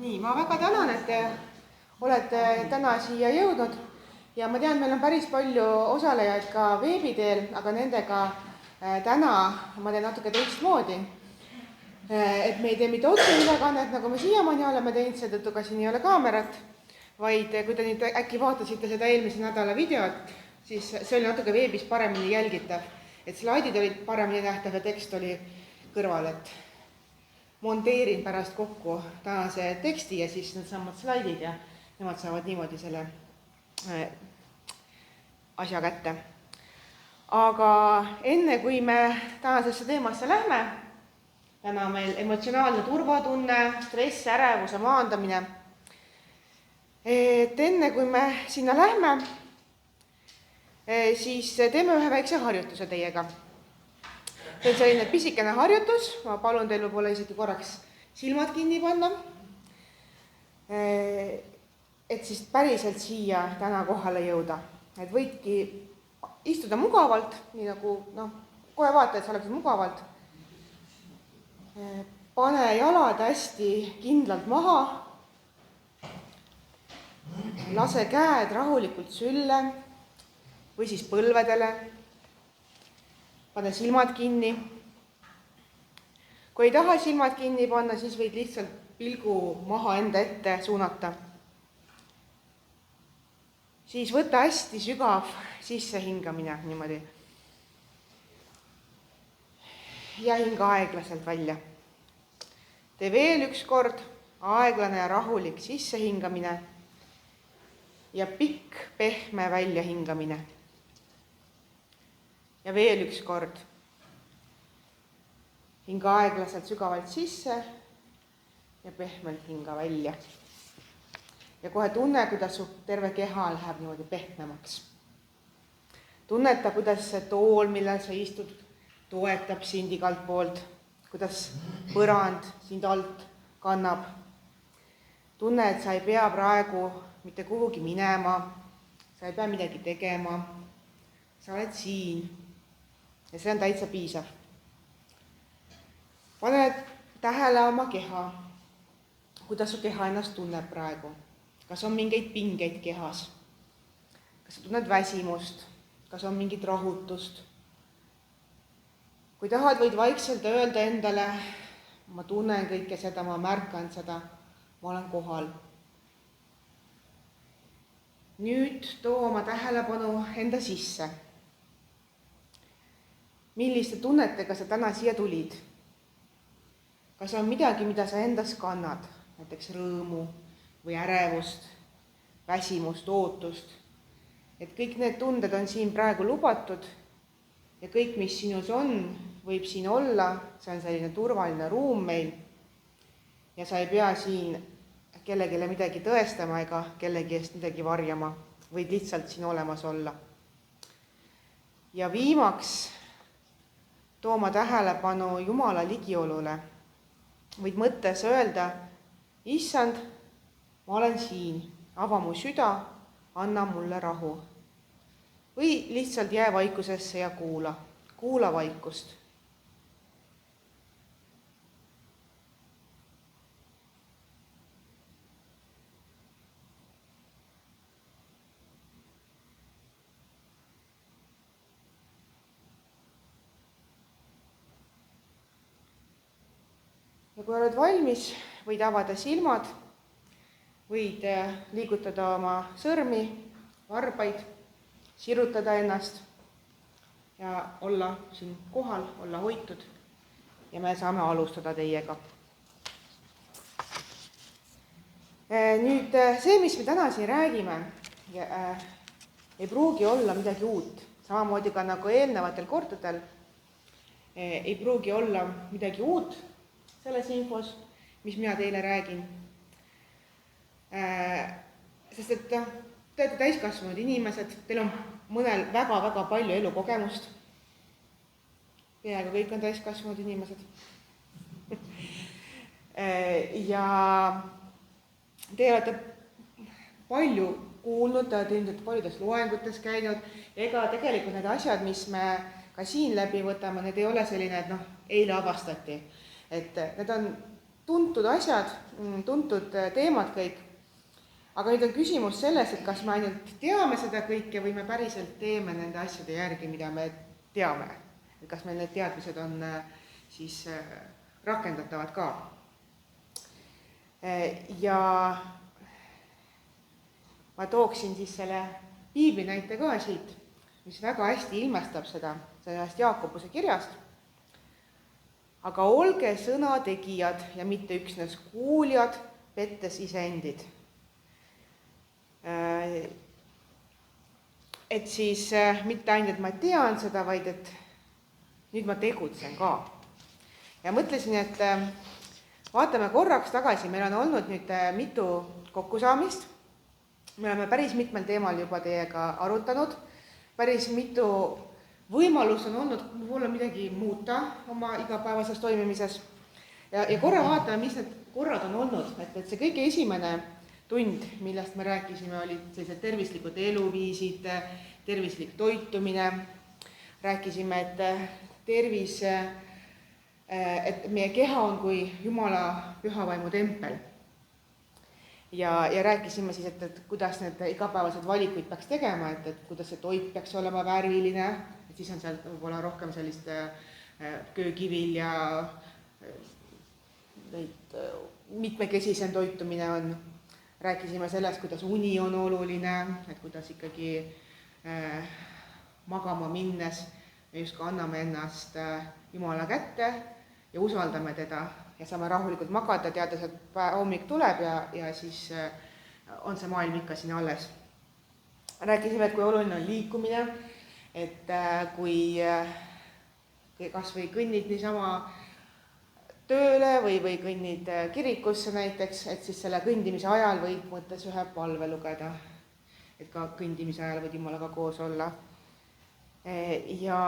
Nii, ma väga tänan, et te olete täna siia jõudnud ja ma tean, meil on päris palju osalejaid ka veebi teel, aga nendega täna ma teen natuke teistmoodi. Et me ei tee mitte otseülekannet, nagu me siiamaani oleme teinud, seetõttu ka siin ei ole kaamerat, vaid kui te nüüd äkki vaatasite seda eelmise nädala videot, siis see oli natuke veebis paremini jälgitav, et slaidid olid paremini nähtav ja tekst oli kõrval, et monteerin pärast kokku tänase teksti ja siis need samad slaidid ja nemad saavad niimoodi selle asja kätte. Aga enne, kui me tänasesse teemasse lähme, täna meil emotsionaalne turvatunne, stress, ärevuse maandamine. Et enne, kui me sinna lähme, siis teeme ühe väikse harjutuse teiega. See on selline pisikene harjutus, ma palun teil võib-olla isegi korraks silmad kinni panna, et siis päriselt siia täna kohale jõuda. Et võidki istuda mugavalt, nii nagu, kohe vaata, et sa oleksid mugavalt. Pane jalad hästi kindlalt maha, lase käed rahulikult sülle või siis põlvedele. Pane silmad kinni. Kui ei taha silmad kinni panna, siis võid lihtsalt pilgu maha enda ette suunata. Siis võta hästi sügav sissehingamine niimoodi. Ja hinga aeglaselt välja. Tee veel üks kord aeglane ja rahulik sissehingamine ja pikk pehme väljahingamine. Ja veel üks kord. Hinga aeglaselt sügavalt sisse ja pehmelt hinga välja. Ja kohe tunne, kuidas su terve keha läheb niimoodi pehmemaks. Tunneta, kuidas see tool, millel sa istud, toetab sind igalt poolt, kuidas põrand sind alt kannab. Tunne, et sa ei pea praegu mitte kuhugi minema, sa ei pea midagi tegema, sa oled siin. Ja see on täitsa piisav. Pane tähele oma keha, kuidas su keha ennast tunneb praegu. Kas on mingeid pingeid kehas? Kas sa tunned väsimust? Kas on mingit rahutust? Kui tahad, võid vaikselt öelda endale, ma tunnen kõike seda, ma märkan seda, ma olen kohal. Nüüd too oma tähelepanu enda sisse. Milliste tunnetega sa täna siia tulid? Kas on midagi, mida sa endas kannad, näiteks rõõmu või ärevust, väsimust, ootust? Et kõik need tunded on siin praegu lubatud ja kõik, mis sinus on, võib siin olla, see on selline turvaline ruum meil ja sa ei pea siin kellegile midagi tõestama ega kellegi eest midagi varjama, võid lihtsalt siin olemas olla. Ja viimaks too oma tähelepanu Jumala ligiolule. Võid mõttes öelda, issand, ma olen siin, ava mu süda, anna mulle rahu. Või lihtsalt jää vaikusesse ja kuula vaikust. Ja kui oled valmis, võid avada silmad, võid liigutada oma sõrmi, varbaid, sirutada ennast ja olla siin kohal, olla hoitud ja me saame alustada teiega. Nüüd see, mis me täna siin räägime, ei pruugi olla midagi uut, samamoodi ka nagu eelnevatel kordadel ei pruugi olla midagi uut selles infos, mis mina teile räägin. Sest et te olete täiskasvanud inimesed, teil on mõnel väga-väga palju elukogemust. Peaaegu kõik on täiskasvanud inimesed. Ja te olete palju kuulnud, te olete ilmselt paljudes loengutes käinud, ega tegelikult need asjad, mis me ka siin läbi võtame, need ei ole selline, et eile avastati. Et need on tuntud asjad, tuntud teemad kõik, aga nüüd on küsimus selles, et kas me ainult teame seda kõike või me päriselt teeme nende asjade järgi, mida me teame. Et kas meil need teadmised on siis rakendatavad ka. Ja ma tooksin siis selle piibli näite ka siit, mis väga hästi ilmestab seda, sellest Jaakobuse kirjast. Aga olge sõna tegijad ja mitte üksnes kuuljad, pettes iseendid. Et siis mitte ainult, et ma tean seda, vaid et nüüd ma tegutsen ka. Ja mõtlesin, et vaatame korraks tagasi, meil on olnud nüüd mitu kokkusaamist. Me oleme päris mitmel teemal juba teiega arutanud, päris mitu võimalus on olnud võib-olla midagi muuta oma igapäevases toimimises. Ja korra vaatame, mis need korrad on olnud. Et see kõige esimene tund, millest me rääkisime, olid sellised tervislikud eluviisid, tervislik toitumine. Rääkisime, et tervis, et meie keha on kui Jumala pühavaimu tempel. Ja rääkisime siis, et kuidas need igapäevased valikuid peaks tegema, et kuidas see toit peaks olema värviline, et siis on seal võib-olla rohkem sellist köögivil ja mitmekesisem toitumine on. Rääkisime sellest, kuidas uni on oluline, et kuidas ikkagi magama minnes me justkui anname ennast Jumala kätte ja usaldame teda ja saame rahulikult magada, teades, et hommik tuleb ja siis on see maailm ikka siin alles. Rääkisime, et kui oluline on liikumine, et kui kas või kõnnid niisama tööle või kõnnid kirikusse näiteks, et siis selle kõndimise ajal võib mõttes ühe palve lugeda, et ka kõndimise ajal võid Jumalaga koos olla. Ja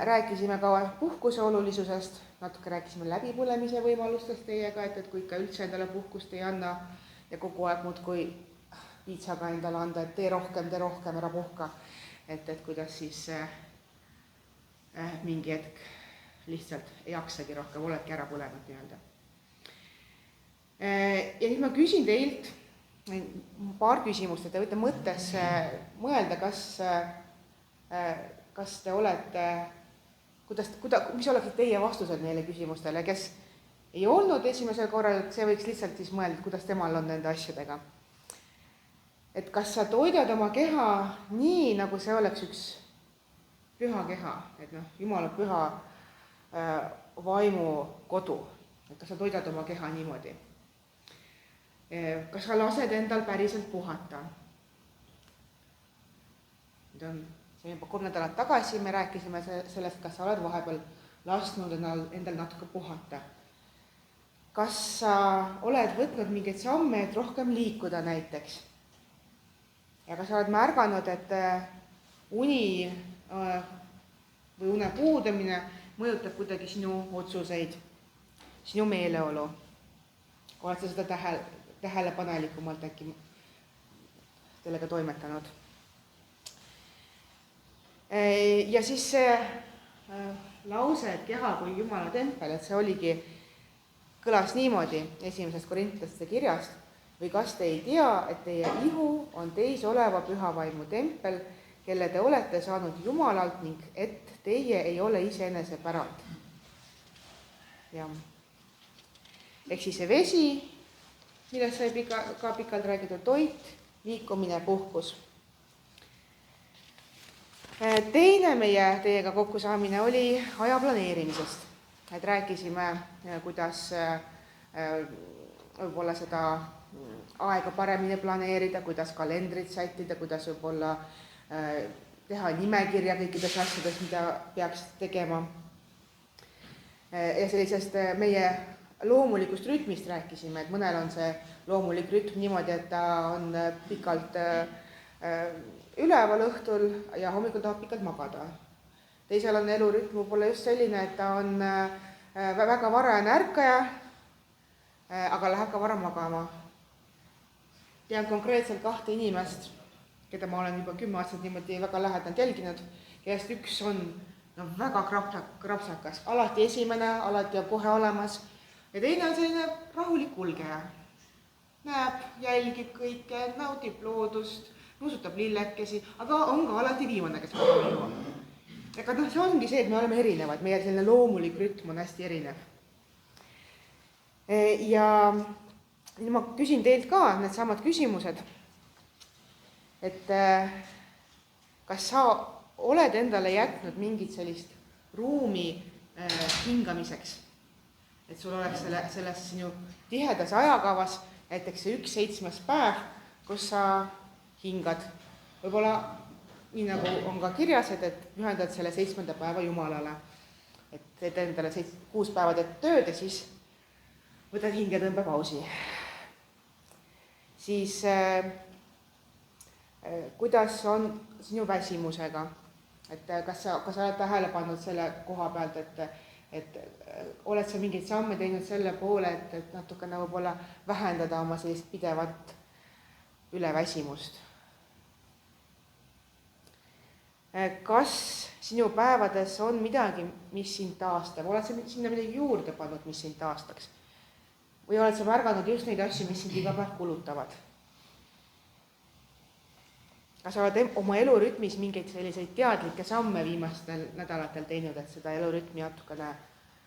rääkisime ka puhkuse olulisusest, natuke rääkisime läbipõlemise võimalustest teiega, et kui ikka üldse endale puhkust ei anna ja kogu aeg muudkui piitsaga endale anda, et tee rohkem, ära puhka, et kuidas siis mingi hetk lihtsalt ei jaksagi rohkem, oledki ära põlenud nii-öelda. Ja nüüd ma küsin teilt paar küsimust, et te võite mõttes mõelda, kas te olete, mis oleksid teie vastused neile küsimustele, kes ei olnud esimesel korral, see võiks lihtsalt siis mõelda, kuidas temal on nende asjadega. Et kas sa toidad oma keha nii, nagu see oleks üks püha keha, et Jumala püha vaimu kodu, et kas sa toidad oma keha niimoodi. Kas sa lased endal päriselt puhata? See juba 3 nädalat tagasi me rääkisime sellest, kas sa oled vahepeal lasknud endal natuke puhata. Kas sa oled võtnud mingeid samme, et rohkem liikuda näiteks? Ja kas sa oled märganud, et uni või une puudumine mõjutab kuidagi sinu otsuseid, sinu meeleolu? Oled sa seda tähelepanelikumalt äkki sellega toimetanud? Ja siis see lause, et keha kui Jumala tempel, et see kõlas niimoodi 1. Korintlaste kirjast, või kas te ei tea, et teie ihu on teis oleva pühavaimu tempel, kelle te olete saanud Jumalalt ning et teie ei ole iseenese pärand. Ehk siis see vesi, millest sai ka pikalt räägitud, toit, liikumine, puhkus. Teine meie teiega kokkusaamine oli aja planeerimisest. Et rääkisime, kuidas võib-olla seda aega paremini planeerida, kuidas kalendrit sättida, kuidas võib-olla teha nimekirja kõikides asjades, mida peaks tegema. Ja sellisest meie loomulikust rütmist rääkisime, et mõnel on see loomulik rütm niimoodi, et ta on pikalt üleval õhtul ja hommikul tahab pikalt magada. Teisel on elurütm võib-olla just selline, et ta on väga varajane ärkaja, aga läheb ka vara magama. Tean konkreetselt 2 inimest, keda ma olen juba 10 aastat niimoodi väga lähedalt jälginud, kellest üks on no väga krapsakas, alati esimene, alati on kohe olemas ja teine on selline rahulik kulgeja. Näeb, jälgib kõike, naudib loodust, nuusutab lillekesi, aga on ka alati viimane, kes kohe jõuab. Ega see ongi see, et me oleme erinevad, meie selline loomulik rütm on hästi erinev. Ja ma küsin teilt ka need samad küsimused, et kas sa oled endale jätnud mingit sellist ruumi hingamiseks, et sul oleks selles sinu tihedas ajakavas näiteks see 1/7 päev, kus sa hingad. Võib-olla nii nagu on ka kirjas, et pühendad selle 7. päeva Jumalale. Et teed endale 6 päeva teed tööd ja siis võtad hingetõmbepausi. Siis kuidas on sinu väsimusega? Et kas sa oled tähele pannud selle koha pealt, et oled sa mingeid samme teinud selle poole, et natukene võib-olla vähendada oma sellist pidevat üleväsimust? Kas sinu päevades on midagi, mis sind taastab? Oled sa sinna midagi juurde pannud, mis sind taastaks? Või oled sa märganud just neid asju, mis sind iga päev kulutavad? Kas sa oled oma elurütmis mingeid selliseid teadlikke samme viimastel nädalatel teinud, et seda elurütmi natukene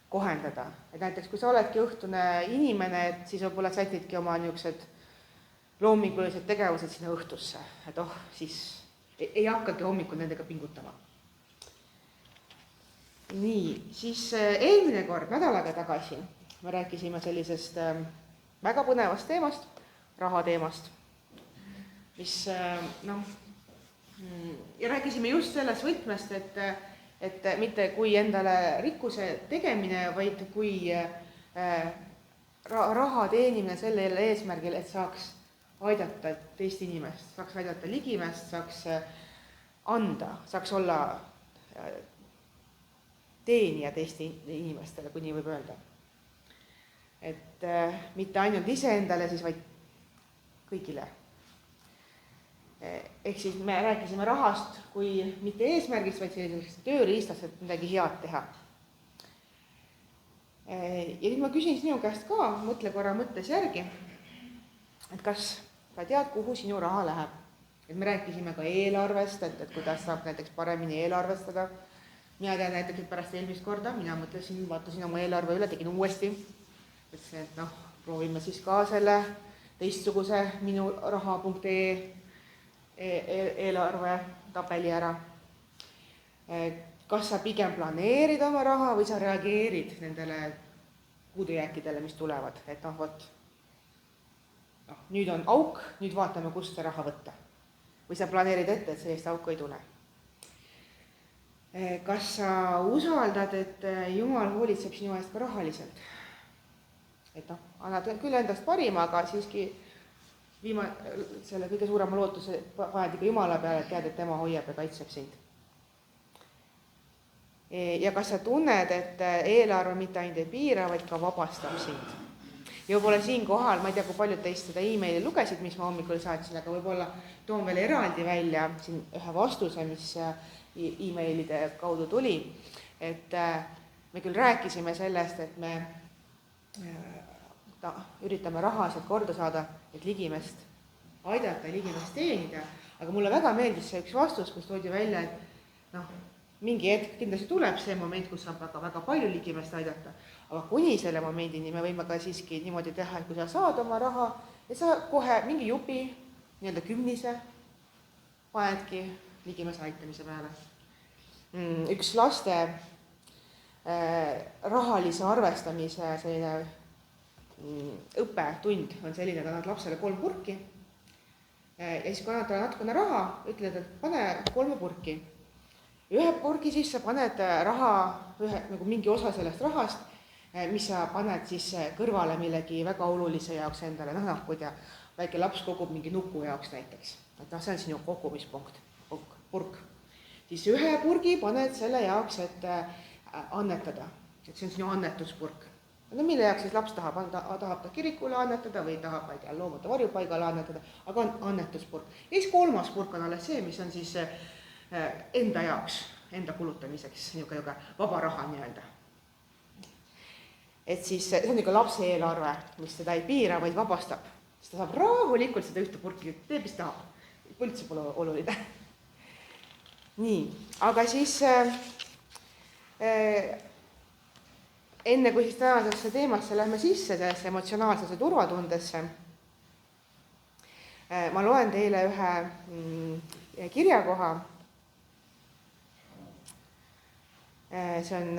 kohendada? Et näiteks, kui sa oledki õhtune inimene, et siis võib-olla sätidki oma niisugused loomingulised tegevused sinna õhtusse, et siis ei hakkagi hommikul nendega pingutama. Nii, siis eelmine kord, nädalaga tagasi, me rääkisime sellisest väga põnevast teemast, rahateemast, mis ja rääkisime just selles võtmest, et mitte kui endale rikkuse tegemine, vaid kui raha teenimine sellel eesmärgil, et saaks aidata teist inimest, saaks aidata ligimest, saaks anda, saaks olla teenija teiste inimestele, kui nii võib öelda. Et mitte ainult iseendale siis, vaid kõigile. Ehk siis me rääkisime rahast kui mitte eesmärgist, vaid sellisest tööriistast, et midagi head teha. Ja nüüd ma küsin sinu käest ka, mõtle korra mõttes järgi, et kas sa tead, kuhu sinu raha läheb. Et me rääkisime ka eelarvest, et kuidas saab näiteks paremini eelarvestada. Mina tean näiteks, et pärast eelmist korda, mina mõtlesin, vaatasin oma eelarve üle, tegin uuesti. Ütlesin, et proovime siis ka selle teistsuguse minu raha.ee eelarve tabeli ära. Kas sa pigem planeerid oma raha või sa reageerid nendele puudujääkidele, mis tulevad, et nüüd on auk, nüüd vaatame, kust see raha võtta. Või sa planeerid ette, et sellist auku ei tule. Kas sa usaldad, et Jumal hoolitseb sinu eest ka rahaliselt? Et annad küll endast parima, aga siiski selle kõige suurema lootuse paned ikka Jumala peale, et tead, et tema hoiab ja kaitseb sind. Ja kas sa tunned, et eelarve mitte ainult ei piira, vaid ka vabastab sind? Ja võib-olla siin kohal, ma ei tea, kui paljud teist seda e-maili lugesid, mis ma hommikul saatsin, aga võib-olla toon veel eraldi välja siin ühe vastuse, mis e-mailide kaudu tuli. Et me küll rääkisime sellest, et me üritame rahasid korda saada, et ligimest aidata ja ligimest teenida, aga mulle väga meeldis see üks vastus, kus toodi välja, et mingi hetk kindlasti tuleb see moment, kus saab väga palju ligimest aidata, aga kuni selle momendini me võime ka siiski niimoodi teha, et kui sa saad oma raha, et sa kohe mingi jupi, nii-öelda 10 panedki ligimest aitamise peale. Üks laste rahalise arvestamise selline õppetund on selline, et annad lapsele 3 purki ja siis kui annad talle natukene raha, ütled, et pane 3 purki. Ühe purgi sisse paned raha, nagu mingi osa sellest rahast, mis sa paned siis kõrvale millegi väga olulise jaoks endale, kui väike laps kogub mingi nuku jaoks näiteks, et see on sinu kogumispunkt, purk. Siis ühe purgi paned selle jaoks, et annetada, et see on sinu annetuspurk. Mille jaoks siis laps tahab ta kirikule annetada või tahab loomade varjupaigale annetada, aga on annetuspurk. Ja siis 3. purk on alles see, mis on siis enda jaoks, enda kulutamiseks, niisugune vaba raha nii-öelda. Et siis see on niisugune lapse eelarve, mis teda ei piira, vaid vabastab. Siis ta saab rahulikult seda ühte purki, teeb, mis tahab. Üldse pole oluline. Nii, aga siis enne kui siis tänasesse teemasse lähme sisse, sellesse emotsionaalsesse turvatundesse, ma loen teile ühe kirjakoha. See on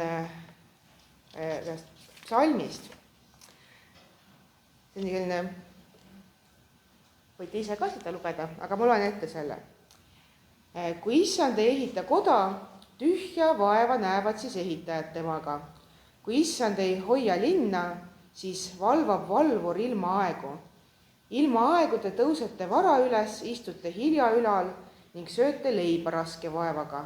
ühest psalmist. See on selline, võite ise ka seda lugeda, aga ma loen ette selle. Kui issand ei ehita koda, tühja vaeva näevad siis ehitajad temaga. Kui issand ei hoia linna, siis valvab valvur ilma aegu. Ilma aegu te tõusete vara üles, istute hilja ülal ning sööte leiba raske vaevaga.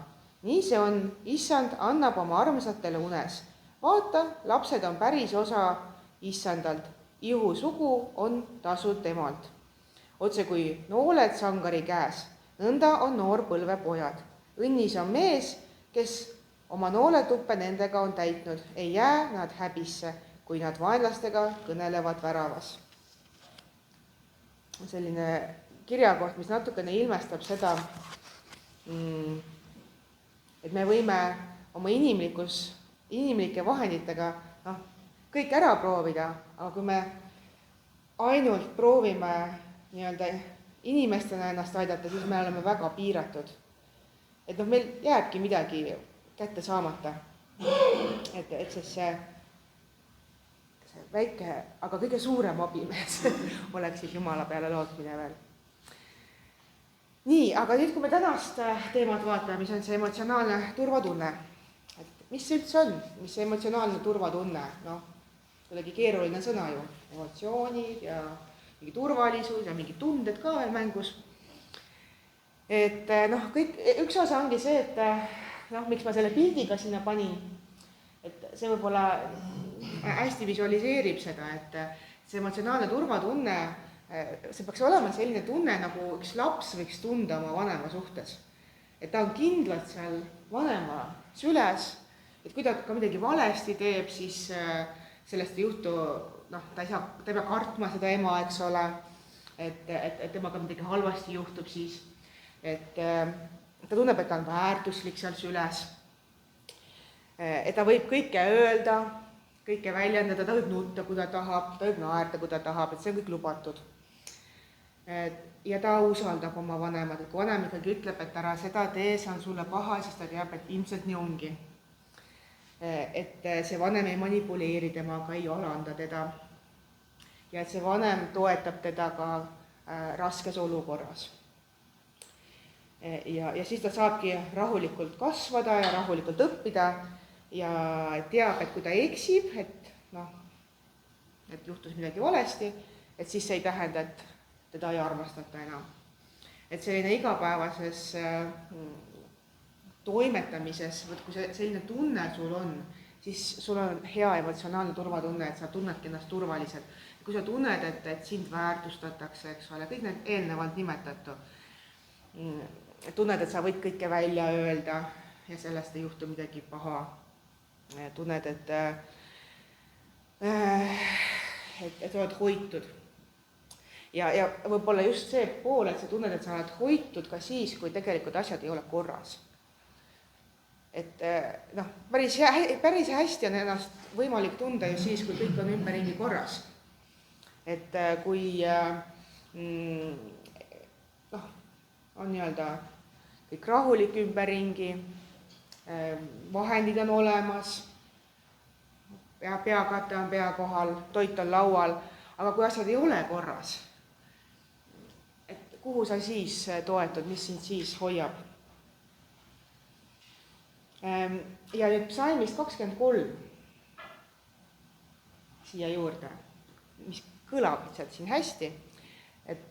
Nii see on, issand annab oma armsatele unes. Vaata, lapsed on päris osa issandalt, ihu sugu on tasu temalt. Otse kui nooled sangari käes, nõnda on noor põlvepojad. Õnnis on mees, kes oma nooletuppe nendega on täitnud, ei jää nad häbisse, kui nad vaenlastega kõnelevad väravas. Selline kirjakoht, mis natukene ilmestab seda, et me võime oma inimlike vahenditega kõik ära proovida, aga kui me ainult proovime nii-öelda inimestena ennast aidata, siis me oleme väga piiratud. Et meil jääbki midagi kätte saamata. Et see väike, aga kõige suurem abimees oleks siis Jumala peale lootmine veel. Nii, aga nüüd, kui me tänast teemat vaatame, mis on see emotsionaalne turvatunne. Et mis see üldse on? Mis see emotsionaalne turvatunne? Kuidagi keeruline sõna ju. Emotsioonid ja mingi turvalisus ja mingi tunded ka veel mängus. Et kõik, üks osa ongi see, et miks ma selle pildiga sinna panin, et see võib-olla hästi visualiseerib seda, et see emotsionaalne turvatunne, see peaks olema selline tunne, nagu üks laps võiks tunda oma vanema suhtes. Et ta on kindlalt seal vanema süles, et kui ta ka midagi valesti teeb, siis sellest ei juhtu, ta ei pea kartma seda ema, eks ole, et temaga midagi halvasti juhtub siis, et ta tunneb, et ta on väärtuslik seal süles, et ta võib kõike öelda, kõike väljendada, ta võib nutta, kui ta tahab, ta võib naerda, kui ta tahab, et see on kõik lubatud. Ja ta usaldab oma vanemad, et kui vanem ikkagi ütleb, et ära seda tee, see on sulle paha, siis ta teab, et ilmselt nii ongi. Et see vanem ei manipuleeri temaga, ei alanda teda. Ja et see vanem toetab teda ka raskes olukorras. Ja siis ta saabki rahulikult kasvada ja rahulikult õppida ja teab, et kui ta eksib, et juhtus midagi valesti, et siis see ei tähenda, et teda ei armastata enam. Et selline igapäevases toimetamises, kui selline tunne sul on, siis sul on hea emotsionaalne turvatunne, et sa tunnedki ennast turvaliselt. Kui sa tunned, et sind väärtustatakse, eks ole, kõik need eelnevalt nimetatu, tunned, et sa võid kõike välja öelda ja sellest ei juhtu midagi paha. Tunned, et oled hoitud. Ja võib-olla just see pool, et sa tunned, et sa oled hoitud ka siis, kui tegelikult asjad ei ole korras. Et päris hästi on ennast võimalik tunda ju siis, kui kõik on ümberringi korras. Et kui on nii-öelda kõik rahulik ümberringi, vahendid on olemas, peakate on pea kohal, toit on laual, aga kui asjad ei ole korras, et kuhu sa siis toetud, mis sind siis hoiab? Ja nüüd psalmist 23 siia juurde, mis kõlab sealt siin hästi, et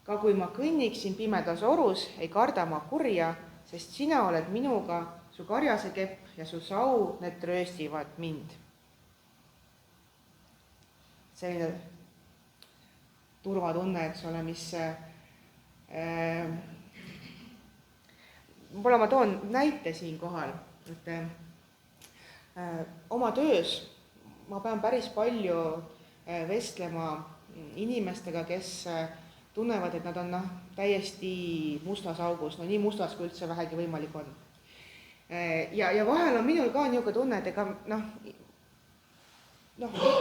ka kui ma kõnniksin pimedas orus, ei karda ma kurja, sest sina oled minuga, su karjase kepp ja su sau, need trööstivad mind. Selline turvatunne, eks ole, mis võib-olla ma toon näite siinkohal, et oma töös ma pean päris palju vestlema inimestega, kes tunnevad, et nad on täiesti mustas augus, no nii mustas, kui üldse vähegi võimalik on. Ja vahel on minul ka niisugune tunne, et ega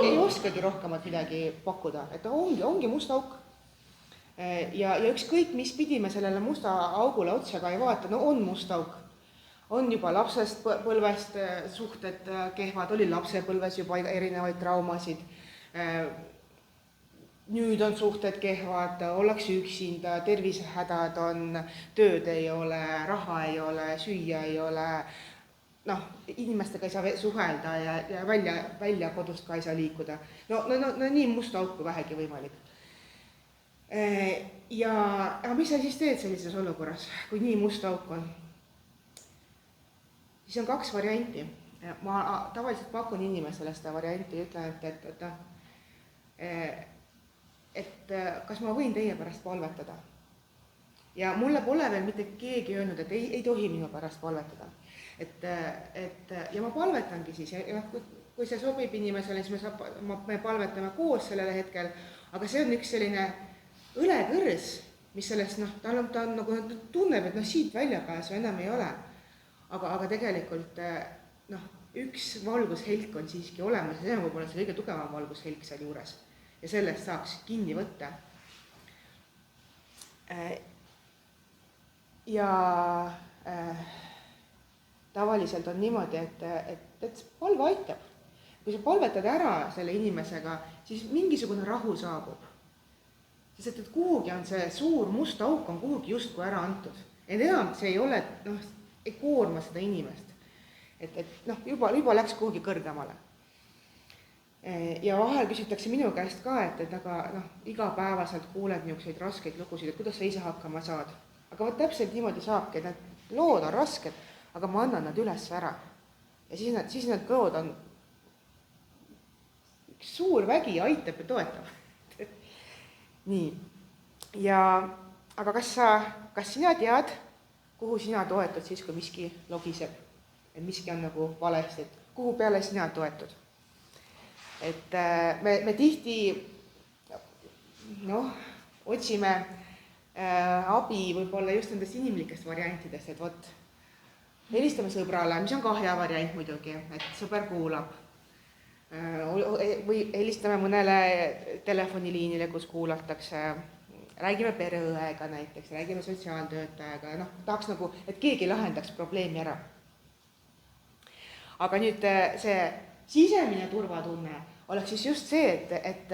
ei oskagi rohkemat midagi pakkuda, et ongi must auk. Ja ükskõik, mis pidi me sellele musta augule otsa ka ei vaata, no on must auk. On juba lapsest põlvest suhted kehvad, oli lapsepõlves juba erinevaid traumasid. Nüüd on suhted kehvad, ollakse üksinda, tervisehädad on, tööd ei ole, raha ei ole, süüa ei ole, inimestega ei saa suhelda ja välja kodust ka ei saa liikuda. No nii must auk kui vähegi võimalik. Ja mis sa siis teed sellises olukorras, kui nii must auk on? Siis on 2 varianti. Ma tavaliselt pakun inimesele seda varianti ja ütlen, et kas ma võin teie pärast palvetada. Ja mulle pole veel mitte keegi öelnud, et ei tohi minu pärast palvetada. Ja ma palvetangi siis, ja kui see sobib inimesele, siis me palvetame koos sellele hetkel, aga see on üks selline õlekõrs, mis sellest, ta nagu tunneb, et siit väljapääsu enam ei ole. Aga tegelikult üks valgushelk on siiski olemas ja see on võib-olla see kõige tugevam valgushelk seal juures. Ja sellest saaks kinni võtta. Ja tavaliselt on niimoodi, et palve aitab. Kui sa palvetad ära selle inimesega, siis mingisugune rahu saabub. Sest et kuhugi on see suur must auk on kuhugi justkui ära antud. Et enam see ei ole, ei koorma seda inimest. Juba läks kuhugi kõrgemale. Ja vahel küsitakse minu käest ka, et igapäevaselt kuuled niisuguseid raskeid lugusid, et kuidas sa ise hakkama saad. Aga täpselt niimoodi saabki, et need lood on rasked, aga ma annan nad üles ära. Ja siis need lood on üks suur vägi aitab ja toetab. Nii. Aga kas sina tead, kuhu sina toetud siis, kui miski logiseb? Et miski on nagu valesti, et kuhu peale sina toetud? Et me tihti otsime abi võib-olla just nendest inimlikest variantidest, et helistame sõbrale, mis on ka hea variant muidugi, et sõber kuulab. Või helistame mõnele telefoniliinile, kus kuulatakse, räägime pereõega näiteks, räägime sotsiaaltöötajaga, tahaks nagu, et keegi lahendaks probleemi ära. Aga nüüd see sisemine turvatunne oleks siis just see, et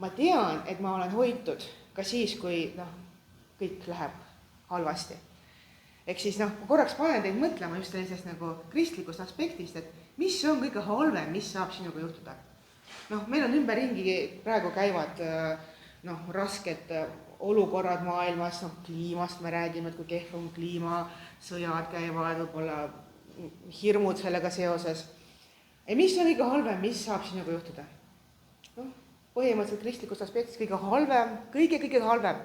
ma tean, et ma olen hoitud ka siis, kui kõik läheb halvasti. Ehk siis korraks panen teid mõtlema just sellisest nagu kristlikust aspektist, et mis on kõige halvem, mis saab sinuga juhtuda. Meil on ümberringi praegu käivad rasked olukorrad maailmas, kliimast me räägime, et kui kehv on kliima, sõjad käivad, võib-olla hirmud sellega seoses. Ja mis on kõige halvem, mis saab sinuga juhtuda? Põhimõtteliselt kristlikust aspektist kõige halvem, kõige halvem,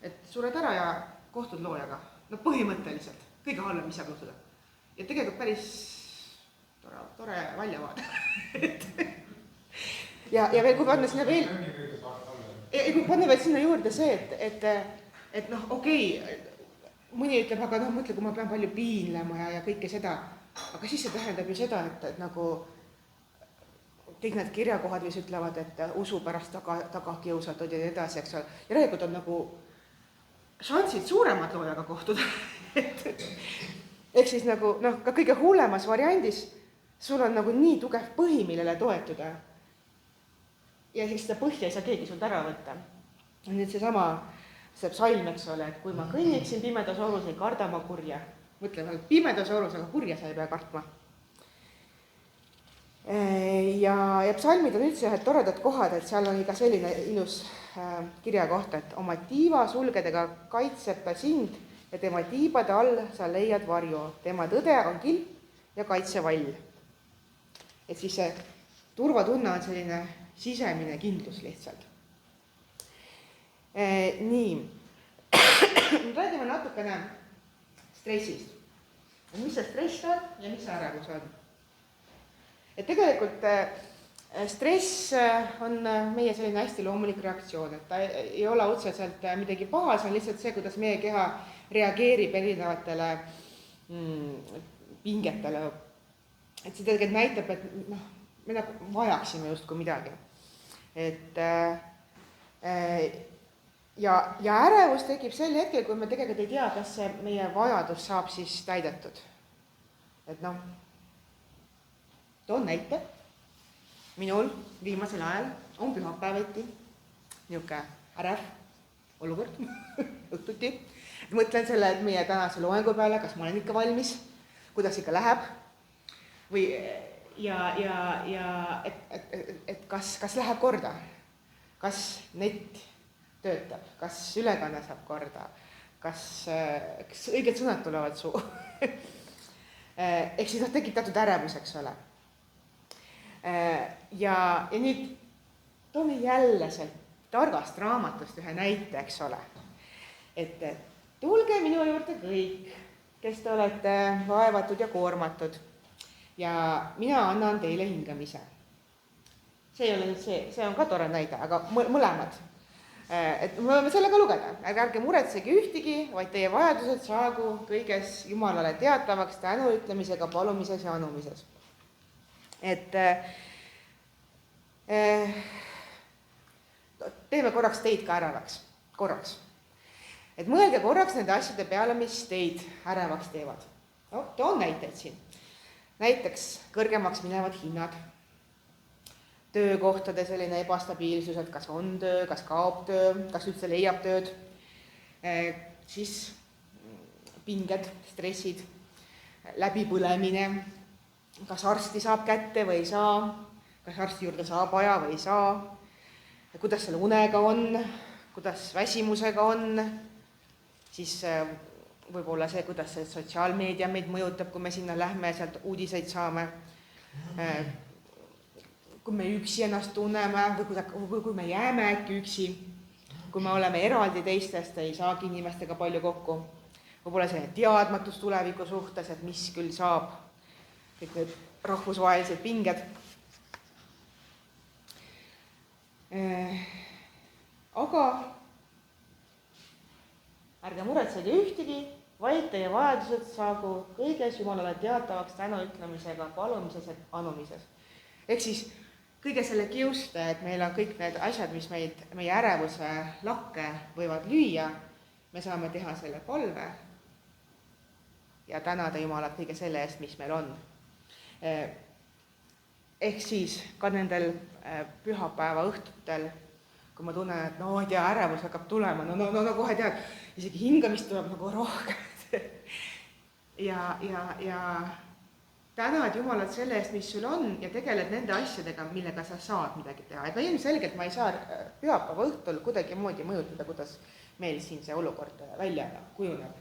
et sured ära ja kohtud loojaga. Põhimõtteliselt kõige halvem, mis saab juhtuda. Ja tegelikult päris tore välja vaada. Ja veel, kui panna sinna veel... Kui panna veel sinna juurde see, et okei, mõni ütleb, aga mõtle, kui ma pean palju piinlema ja kõike seda, aga siis see tähendab ju seda, et nagu kõik need kirjakohad, mis ütlevad, et usu pärast taga kiusatud ja nii edasi, eks ole. Ja tegelikult on nagu šansid suuremad loojaga kohtuda. Ehk siis nagu, ka kõige hullemas variandis sul on nagu nii tugev põhi, millele toetuda. Ja siis seda põhja ei saa keegi sult ära võtta. Nüüd see psalm, eks ole, et kui ma kõnniksin pimedas orus, ei karda ma kurja. Mõtleme, pimedas orus, aga kurja sa ei pea kartma. Ja psalmid on üldse ühed toredad kohad, et seal on ka selline ilus kirja kohta, et oma tiiva sulgedega kaitseb ta sind ja tema tiibade all sa leiad varju. Tema tõde on kilp ja kaitsevall. Et siis see turvatunne on selline sisemine kindlus lihtsalt. Nii, räägime natukene stressist. Mis see stress on ja mis see ärevus on? Et tegelikult stress on meie selline hästi loomulik reaktsioon, et ta ei ole otseselt midagi paha, see on lihtsalt see, kuidas meie keha reageerib erinevatele pingetele. Et see tegelikult näitab, et me nagu vajaksime justkui midagi. Et ja ärevus tekib sel hetkel, kui me tegelikult ei tea, kas see meie vajadus saab siis täidetud. Et toon näite. Minul viimasel ajal on pühapäeviti niisugune ärev olukord õhtuti. Mõtlen selle, et meie tänase loengu peale, kas ma olen ikka valmis, kuidas ikka läheb või et kas läheb korda, kas net töötab, kas ülekanne saab korda, kas õiged sõnad tulevad suu. Ehk siis tekib teatud ärevus, eks ole. Ja nüüd toome jälle sealt targast raamatust ühe näite, eks ole. Et tulge minu juurde kõik, kes te olete vaevatud ja koormatud ja mina annan teile hingamise. See ei ole nüüd see on ka tore näide, aga mõlemad. Et me võime selle ka lugeda, ärge muretsege ühtegi, vaid teie vajadused saagu kõiges Jumalale teatavaks tänuütlemisega, palumises ja anumises. Et teeme korraks teid ka ärevaks, korraks. Et mõelge korraks nende asjade peale, mis teid ärevaks teevad. Toon näiteid siin. Näiteks kõrgemaks minevad hinnad, töökohtade selline ebastabiilsus, et kas on töö, kas kaob töö, kas üldse leiab tööd, siis pinged, stressid, läbipõlemine, kas arsti saab kätte või ei saa, kas arsti juurde saab aja või ei saa, kuidas selle unega on, kuidas väsimusega on, siis võib-olla see, kuidas see sotsiaalmeedia meid mõjutab, kui me sinna lähme ja sealt uudiseid saame, kui me üksi ennast tunneme või kui me jääme äkki üksi, kui me oleme eraldi teistest, ei saagi inimestega palju kokku, võib-olla selline teadmatus tuleviku suhtes, et mis küll saab, kõik need rahvusvahelised pinged. Aga ärge muretsege ühtegi, vaid teie vajadused saagu kõiges Jumalale teatavaks tänuütlemisega, palumises ja anumises. Ehk siis kõige selle kiuste, et meil on kõik need asjad, mis meie ärevuse lakke võivad lüüa, me saame teha selle palve ja tänada Jumalat kõige selle eest, mis meil on. Ehk siis ka nendel pühapäeva õhtutel, kui ma tunnen, et ei tea, ärevus hakkab tulema, no kohe tead, isegi hingamist tuleb nagu rohkem. ja tänad Jumalat selle eest, mis sul on ja tegeled nende asjadega, millega sa saad midagi teha. Et ilmselgelt ma ei saa pühapäeva õhtul kuidagi moodi mõjutada, kuidas meil siin see olukord välja kujuneb.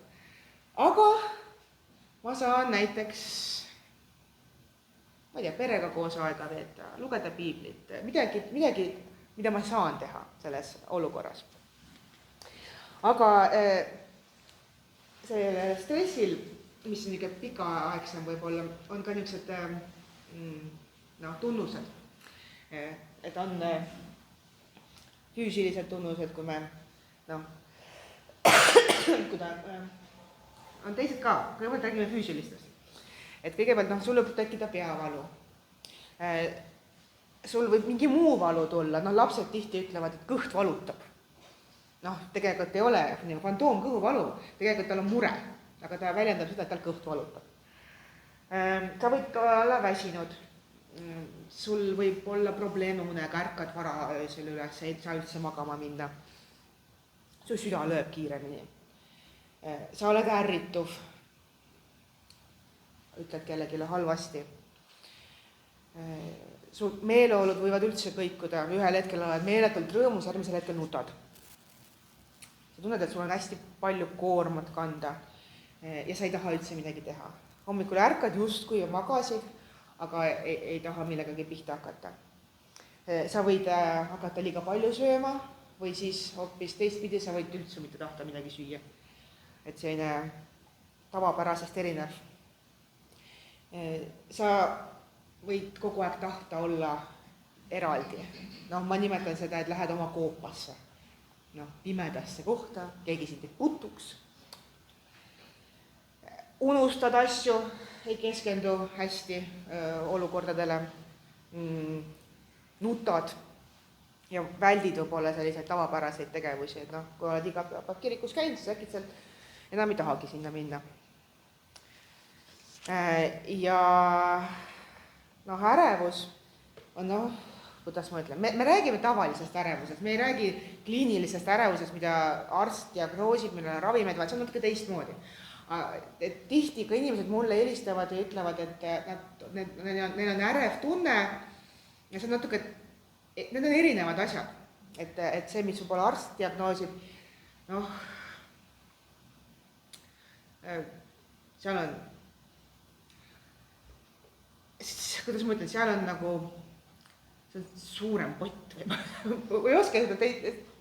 Aga ma saan näiteks, ma ei tea, perega koos aega veeta, lugeda piiblit, midagi, mida ma saan teha selles olukorras. Aga sellel stressil, mis on niisugune pikaaegsem võib-olla, on ka niisugused tunnused. Et on füüsilised tunnused, kui me, kui ta on teised ka, kõigepealt räägime füüsilistest. Et kõigepealt, sul võib tekkida peavalu. Sul võib mingi muu valu tulla, lapsed tihti ütlevad, et kõht valutab. Tegelikult ei ole fantoomkõhuvalu, tegelikult tal on mure, aga ta väljendab seda, et tal kõht valutab. Sa võid ka olla väsinud, sul võib olla probleeme unega, ärkad vara öösel üles, ei saa üldse magama minna. Su süda lööb kiiremini. Sa oled ärrituv, ütled kellegile halvasti. Su meeleolud võivad üldse kõikuda, ühel hetkel oled meeletult rõõmus, järgmisel hetkel nutad. Sa tunned, et sul on hästi palju koormat kanda ja sa ei taha üldse midagi teha. Hommikul ärkad justkui ja magasid, aga ei taha millegagi pihta hakata. Sa võid hakata liiga palju sööma või siis hoopis teistpidi, sa võid üldse mitte tahta midagi süüa. Et selline tavapärasest erinev. Sa võid kogu aeg tahta olla eraldi. Ma nimetan seda, et lähed oma koopasse. Pimedasse kohta, keegi sind ei putuks. Unustad asju, ei keskendu hästi olukordadele, nutad ja väldid võib-olla selliseid tavapäraseid tegevusi. Kui oled iga päev kirikus käinud, siis äkitselt enam ei tahagi sinna minna. Ja ärevus on, kuidas ma ütlen, me räägime tavalisest ärevusest, me ei räägi kliinilisest ärevusest, mida arst diagnoosib, millel on ravimeid, vaid see on natuke teistmoodi. Et tihti ka inimesed mulle helistavad ja ütlevad, et neil on ärev tunne ja see on natuke, need on erinevad asjad. Et see, mis võib-olla arst diagnoosib, seal on, kuidas ma ütlen, seal on nagu see on suurem pott või ei oska seda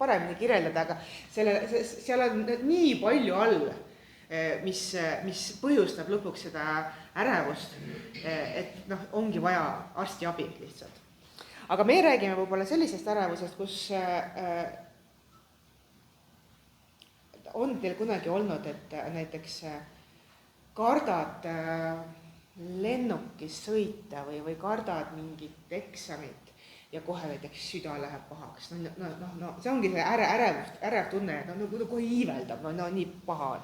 paremini kirjeldada, aga seal on nii palju all, mis põhjustab lõpuks seda ärevust, et ongi vaja arsti abi lihtsalt. Aga me räägime võib-olla sellisest ärevusest, kus on teil kunagi olnud, et näiteks kardad lennukis sõita või kardad mingit eksamit ja kohe näiteks süda läheb pahaks. See ongi see ärev tunne, kohe iiveldab, nii paha on.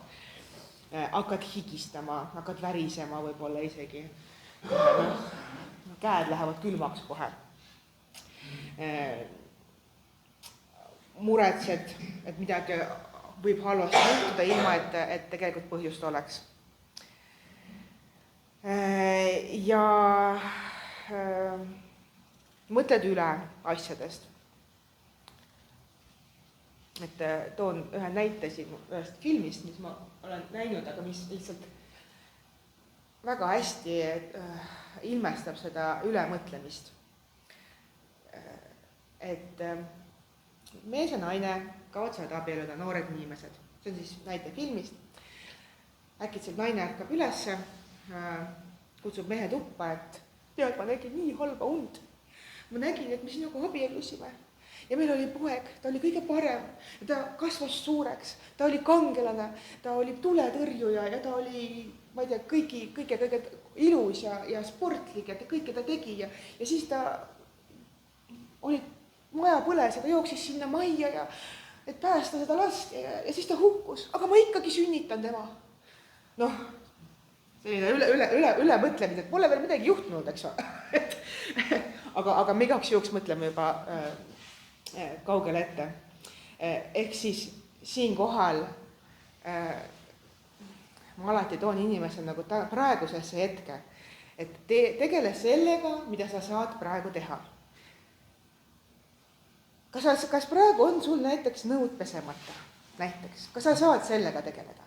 Hakkad higistama, hakkad värisema võib-olla isegi. Käed lähevad külmaks kohe. Muretsed, et midagi võib halvasti juhtuda ilma, et tegelikult põhjust oleks. Ja mõtled üle asjadest. Et toon ühe näite siin ühest filmist, mis ma olen näinud, aga mis lihtsalt väga hästi ilmestab seda ülemõtlemist. Et mees ja naine kavatsevad abielluda, noored inimesed. See on siis näite filmist. Äkitselt naine ärkab ülesse, kutsub mehe tuppa, et tead, ma nägin nii halba und. Ma nägin, et me sinuga abiellusime. Ja meil oli poeg, ta oli kõige parem, ta kasvas suureks, ta oli kangelane, ta oli tuletõrjuja ja ta oli, ma ei tea, kõige ilus ja sportlik ja kõike ta tegi ja siis ta oli maja põles ja ta jooksis sinna majja ja et päästa seda last ja siis ta hukkus, aga ma ikkagi sünnitan tema. Selline üle mõtlemine, et pole veel midagi juhtunud, eks ole. Aga me igaks juhuks mõtleme juba kaugele ette. Ehk siis siinkohal ma alati toon inimesel nagu praegusesse hetke, et tegele sellega, mida sa saad praegu teha. Kas praegu on sul näiteks nõud pesemata? Näiteks, kas sa saad sellega tegeleda?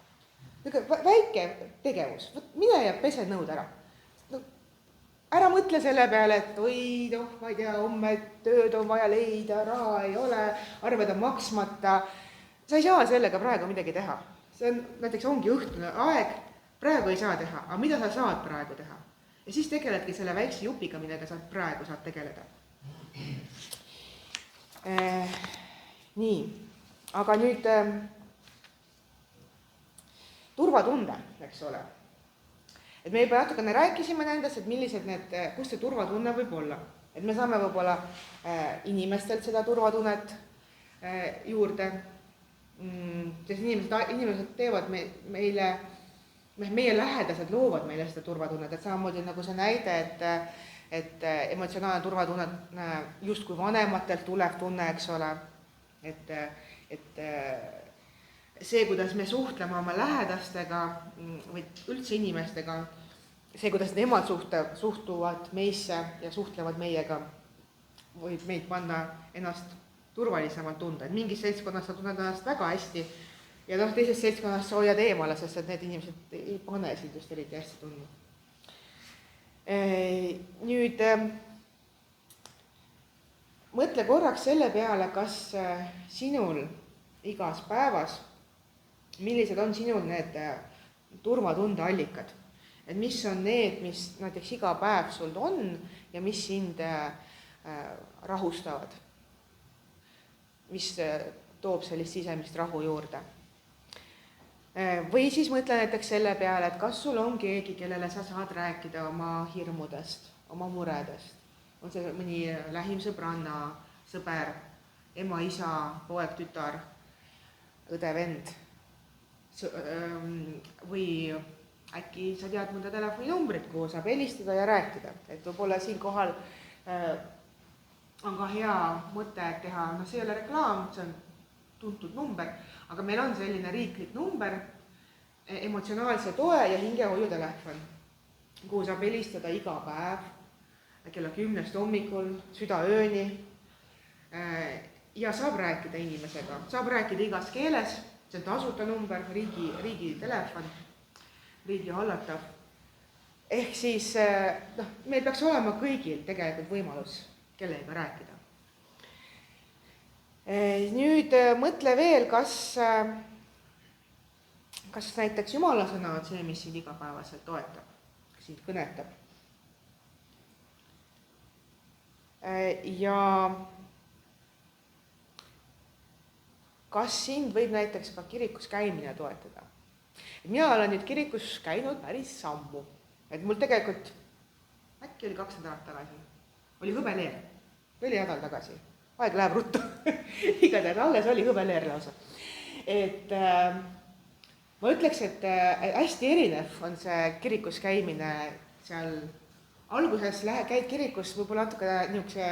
Väike tegevus, mine ja pese nõud ära. Ära mõtle selle peale, et ma ei tea, homme tööd on vaja leida, raha ei ole, arved on maksmata. Sa ei saa sellega praegu midagi teha. See on, näiteks ongi õhtune aeg, praegu ei saa teha, aga mida sa saad praegu teha? Ja siis tegeledki selle väikse jupiga, millega sa praegu saad tegeleda. Nii, aga nüüd turvatunde, eks ole. Et me juba natukene rääkisime nendest, et millised kus see turvatunne võib olla. Et me saame võib-olla inimestelt seda turvatunnet juurde, sest inimesed teevad meile, meie lähedased loovad meile seda turvatunnet, et samamoodi nagu see näide, et emotsionaalne turvatunne just kui vanematelt tulev tunne, eks ole, et see, kuidas me suhtleme oma lähedastega või üldse inimestega, see, kuidas nemad suhtuvad meisse ja suhtlevad meiega, võib meid panna ennast turvalisemalt tunda. Et mingis seltskonnas sa tunned ennast väga hästi ja teises seltskonnas sa hoiad eemale, sest et need inimesed ei pane sind just eriti hästi tundma. Nüüd mõtle korraks selle peale, kas sinul igas päevas, millised on sinul need turvatunde allikad. Et mis on need, mis näiteks iga päev sul on ja mis sind rahustavad, mis toob sellist sisemist rahu juurde. Või siis mõtle näiteks selle peale, et kas sul on keegi, kellele sa saad rääkida oma hirmudest, oma muredest. On see mõni lähim sõbranna, sõber, ema, isa, poeg, tütar, õde, vend. Või äkki sa tead mõnda telefoninumbrit, kuhu saab helistada ja rääkida. Et võib-olla siinkohal on ka hea mõte teha, see ei ole reklaam, see on tuntud number, aga meil on selline riiklik number, emotsionaalse toe ja hingehoiutelefon, kuhu saab helistada iga päev, kella 10 hommikul, südaööni ja saab rääkida inimesega, saab rääkida igas keeles, see on tasuta number, riigi telefon, riigi hallatav. Ehk siis meil peaks olema kõigil tegelikult võimalus kellega rääkida. Nüüd mõtle veel, kas näiteks Jumala sõna on see, mis sind igapäevaselt toetab, sind kõnetab. Ja kas sind võib näiteks ka kirikus käimine toetada? Mina olen nüüd kirikus käinud päris sammu. Et mul tegelikult äkki oli 2 nädalat tagasi. Oli hõbeleer. 4 nädal tagasi. Aeg läheb ruttu. Igatahes alles oli hõbeleer lausa. Et ma ütleks, et hästi erinev on see kirikus käimine seal. Alguses käid kirikus võib-olla natuke niisuguse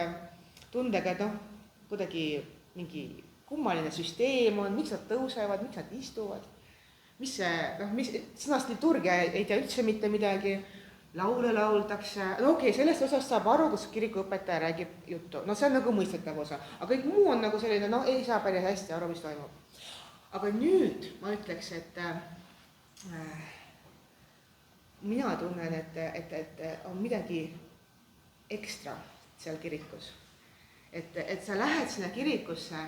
tundega, et kuidagi mingi kummaline süsteem on, miks nad tõusevad, miks nad istuvad. Mis sõnast liturgia ei tea üldse mitte midagi. Laule lauldakse, sellest osast saab aru, kus kirikuõpetaja räägib juttu. See on nagu mõistetav osa, aga kõik muu on nagu selline, ei saa päris hästi aru, mis toimub. Aga nüüd ma ütleks, et mina tunnen, et on midagi ekstra seal kirikus. Et sa lähed sinna kirikusse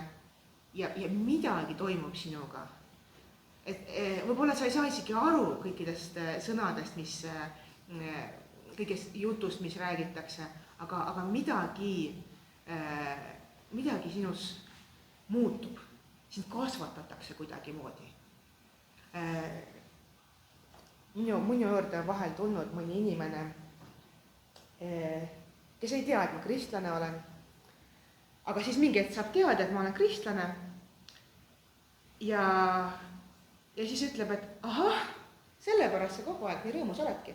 ja midagi toimub sinuga. Et võib-olla sa ei saa isegi aru kõikidest sõnadest, kõigest jutust, mis räägitakse, aga midagi sinus muutub, sind kasvatatakse kuidagi moodi. Minu juurde on vahel tulnud mõni inimene, kes ei tea, et ma kristlane olen, aga siis mingi hetk saab teada, et ma olen kristlane ja siis ütleb, et ahah, sellepärast sa kogu aeg nii rõõmus oledki.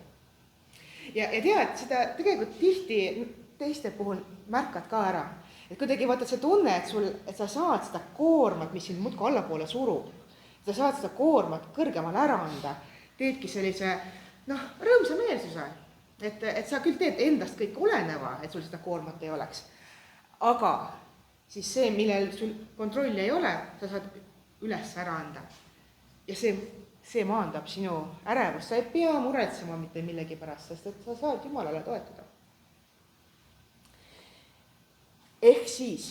Ja tead, seda tegelikult tihti teiste puhul märkad ka ära. Et kuidagi vaatad see tunne, et sa saad seda koormat, mis sind muudku allapoole surub. Sa saad seda koormat kõrgemale ära anda. Teedki sellise, rõõmsa meelsuse. Et sa küll teed endast kõik oleneva, et sul seda koormat ei oleks. Aga siis see, millel sul kontrolli ei ole, sa saad üles ära anda. Ja see maandab sinu ärevust, sa ei pea muretsema mitte millegi pärast, sest et sa saad Jumalale toetada. Ehk siis,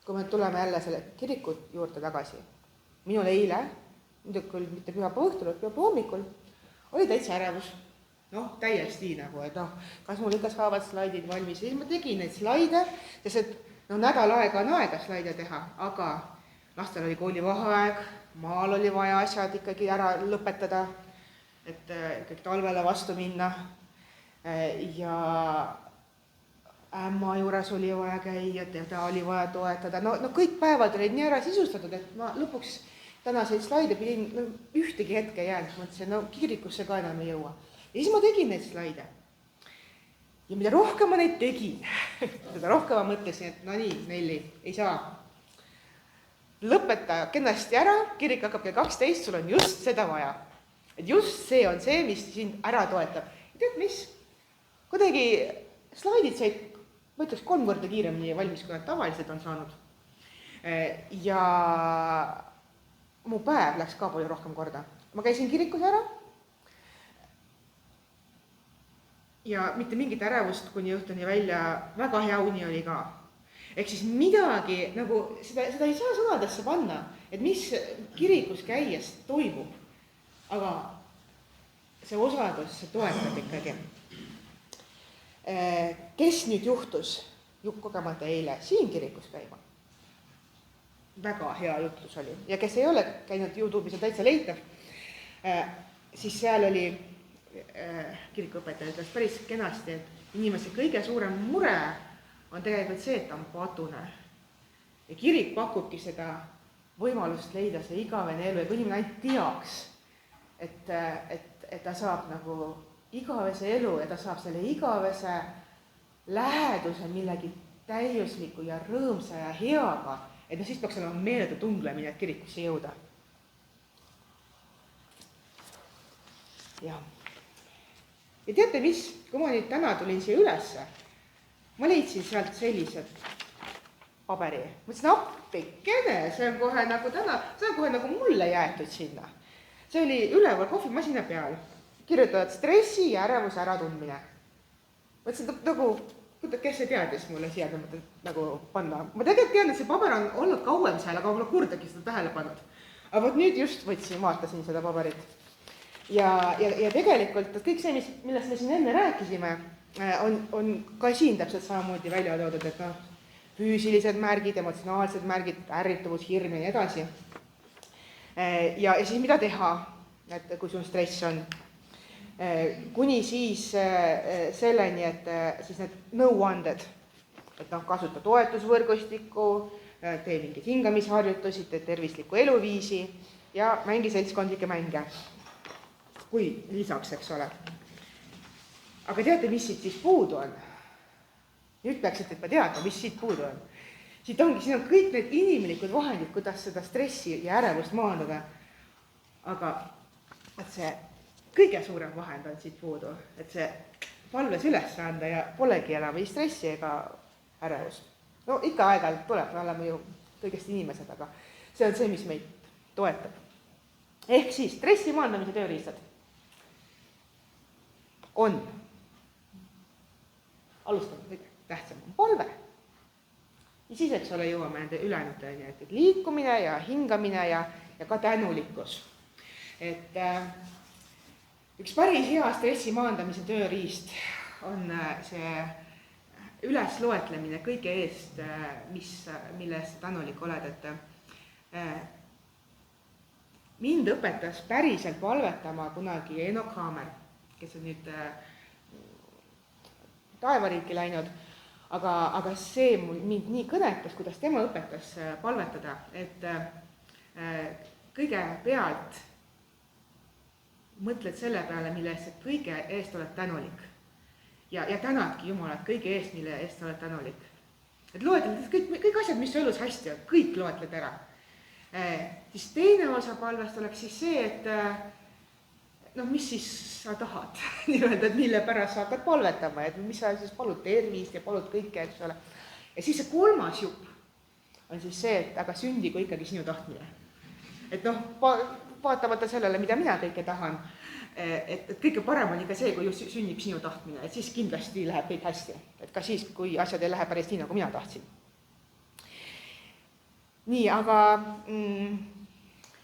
kui me tuleme jälle selle kiriku juurde tagasi, minul eile, küll mitte pühapäeva õhtul, vaid pühapäeva hommikul, oli täitsa ärevus. Täiesti nagu, et kas mul ikka saavad slaidid valmis. Ja siis ma tegin neid slaide, sest et nädal aega on aega slaide teha, aga lastel oli koolivaheaeg, maal oli vaja asjad ikkagi ära lõpetada, et ikkagi talvele vastu minna. Ja ämma juures oli vaja käia, teda oli vaja toetada. Kõik päevad olid nii ära sisustatud, et ma lõpuks tänaseid slaide pidin ühtegi hetke jäänud. Mõtlesin, kirikusse ka enam ei jõua. Ja siis ma tegin neid slaide. Ja mida rohkem ma neid tegin, seda rohkem ma mõtlesin, et nii, Nelli, ei saa. Lõpeta kenasti ära, kirik hakkab kell 12, sul on just seda vaja. Et just see on see, mis sind ära toetab. Ja tead mis? Kuidagi slaidid said, ma ütleks 3 korda kiiremini valmis, kui nad tavaliselt on saanud. Ja mu päev läks ka palju rohkem korda. Ma käisin kirikus ära ja mitte mingit ärevust kuni õhtuni välja, väga hea uni oli ka. Ehk siis midagi, nagu seda ei saa sõnadesse panna, et mis kirikus käies toimub. Aga see osadus, see toetab ikkagi. Kes nüüd juhtus kogemata eile siin kirikus käima? Väga hea jutlus oli. Ja kes ei ole käinud YouTube'is, on täitsa leitav, siis seal oli kirikuõpetaja ütles päris kenasti, et inimese kõige suurem mure on tegelikult see, et ta on padune. Ja kirik pakubki seda võimalust leida see igavene elu ja kui inimene ainult teaks, et ta saab nagu igavese elu ja ta saab selle igavese läheduse millegi täiusliku ja rõõmsa ja heaga, et siis peaks olema meeletu tunglemine, et kirikusse jõuda. Ja teate mis, kui ma nüüd täna tulin siia ülesse, ma leidsin sealt sellised paberi. Mõtlesin, appikene, see on kohe nagu mulle jäetud sinna. See oli üleval kohvimasina peal, kirjutatud stressi ja ärevuse äratundmine. Mõtlesin, nagu, kes see teadis mulle siia nagu panna. Ma tegelikult tean, et see paber on olnud kauem seal, aga ma kordagi seda tähele pannud. Aga nüüd just vaatasin seda paberit. Ja tegelikult kõik see, millest me siin enne rääkisime, on ka siin täpselt samamoodi välja toodud, et füüsilised märgid, emotsionaalsed märgid, ärrituvus, hirm ja nii edasi. Ja siis mida teha, et kui sul stress on? Kuni siis selleni, et siis need nõuanded, et kasuta toetusvõrgustikku, tee mingeid hingamisharjutusi, tee tervislikku eluviisi ja mängi seltskondlikke mänge. Kui lisaks, eks ole. Aga teate, mis siit siis puudu on? Nüüd peaksite teadma, mis siit puudu on. Siin on kõik need inimlikud vahendid, kuidas seda stressi ja ärevust maandada. Aga see kõige suurem vahend on siit puudu, et see palves üles anda ja polegi enam ei stressi ega ärevust. No ikka aeg-ajalt tuleb, me oleme ju kõigest inimesed, aga see on see, mis meid toetab. Ehk siis stressi maandamise tööriistad on. Alustame kõige tähtsam on palve. Ja siis, eks ole, jõuame nende ülejäänud, et liikumine ja hingamine ja ka tänulikkus. Et üks päris hea stressi maandamise tööriist on see ülesloetlemine kõige eest, mille eest tänulik oled. Et mind õpetas päriselt palvetama kunagi Enoch Haamer, kes on nüüd taevariiki läinud, aga see mind nii kõnetas, kuidas tema õpetas palvetada, et kõigepealt mõtled selle peale, mille eest kõige eest oled tänulik. Ja tänadki Jumalat kõige eest, mille eest oled tänulik. Et loetled kõik asjad, mis su elus hästi on, kõik loetled ära. Siis teine osa palvest oleks siis see, et mis siis sa tahad, nii-öelda, et mille pärast sa hakkad palvetama, et mis sa siis palud tervist ja palud kõike, eks ole. Ja siis see kolmas jupp on siis see, et aga sündigu ikkagi sinu tahtmine. Et vaatamata sellele, mida mina kõike tahan, et kõige parem on ikka see, kui just sünnib sinu tahtmine, et siis kindlasti läheb kõik hästi. Et ka siis, kui asjad ei lähe päris nii, nagu mina tahtsin. Nii, aga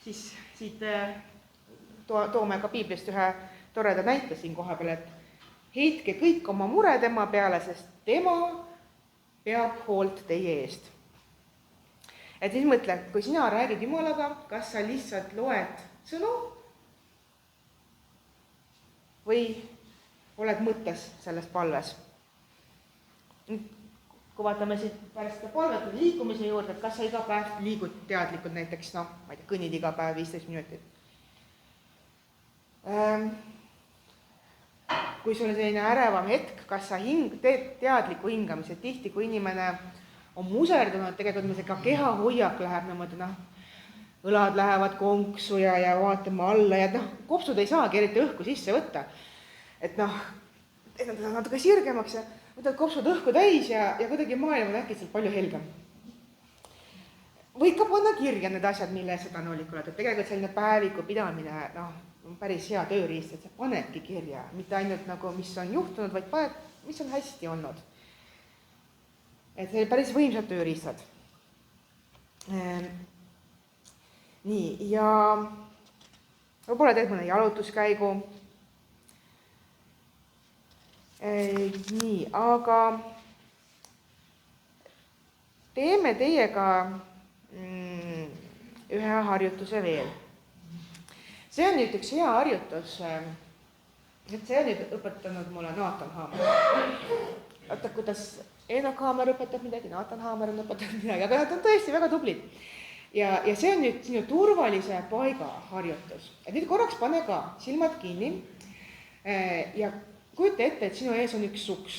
siis siit toome ka piiblist ühe toreda näite siin koha peal, et heitke kõik oma mure tema peale, sest tema peab hoolt teie eest. Et siis mõtle, kui sina räägid Jumalaga, kas sa lihtsalt loed sõnu või oled mõttes selles palves. Kui vaatame siit pärast palvet liikumise juurde, et kas sa iga päev liigud teadlikud näiteks, ma ei tea, kõnnid iga päev 15 minutit. Kui sul on selline ärevam hetk, kas sa teed teadliku hingamise, tihti kui inimene on muserdunud, tegelikult ka kehahoiak läheb niimoodi, õlad lähevad konksu ja vaatame alla ja kopsud ei saagi eriti õhku sisse võtta. Et nad on natuke sirgemaks ja võtad kopsud õhku täis ja kuidagi maailm on äkitselt palju helgem. Võid ka panna kirja need asjad, mille sa tänulik oled, et tegelikult selline päeviku pidamine on päris hea tööriist, et sa panedki kirja, mitte ainult nagu, mis on juhtunud, vaid paned, mis on hästi olnud. Et see päris võimsad tööriistad. Nii, ja võib-olla teed mõne jalutuskäigu Nii, aga teeme teiega ühe harjutuse veel. See on nüüd üks hea harjutus, et see on nüüd õpetanud mulle Naatan Haamer. Vaata, kuidas Eenok Haamer õpetab midagi, Naatan Haamer on õpetanud midagi, aga nad on tõesti väga tublid. Ja see on nüüd sinu turvalise paiga harjutus. Et nüüd korraks pane ka silmad kinni ja kujuta ette, et sinu ees on üks uks.